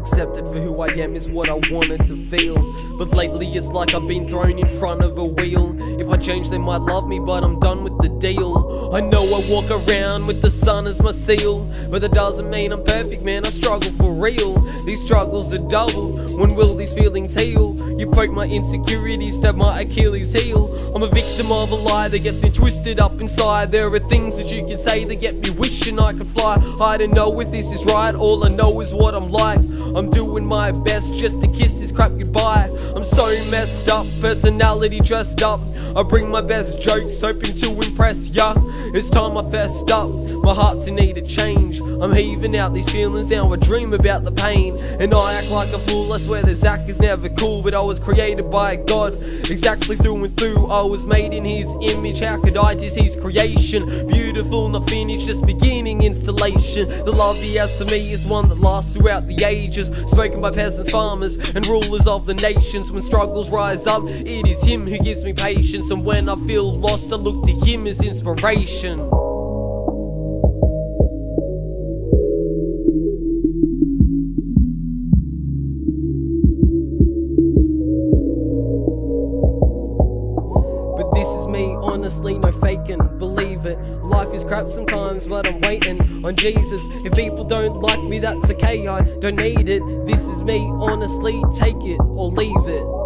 Accepted for who I am is what I wanted to feel. But lately it's like I've been thrown in front of a wheel. If I change they might love me, but I'm done with the deal. I know I walk around with the sun as my seal, but that doesn't mean I'm perfect, man, I struggle for real. These struggles are double, when will these feelings heal? You poke my insecurities, stab my Achilles heel. I'm a victim of a lie that gets me twisted up inside. There are things that you can say that get me wishing I could fly. I don't know if this is right, all I know is what I'm like. I'm doing my best just to kiss this crap goodbye. I'm so messed up, personality dressed up. I bring my best jokes, hoping to impress ya. It's time I fessed up, my heart's in need of change. I'm heaving out these feelings, now I dream about the pain. And I act like a fool, I swear that Zach is never cool. But I was created by God, exactly through and through. I was made in His image, how could I diss His creation? Beautiful, not finished, just beginning installation. The love He has for me is one that lasts throughout the ages. Spoken by peasants, farmers, and rulers of the nations. When struggles rise up, it is Him who gives me patience. And when I feel lost, I look to Him as inspiration. But this is me, honestly, no faking, believe it. Life is crap sometimes, but I'm waiting on Jesus. If people don't like me, that's okay, I don't need it. This is me, honestly, take it or leave it.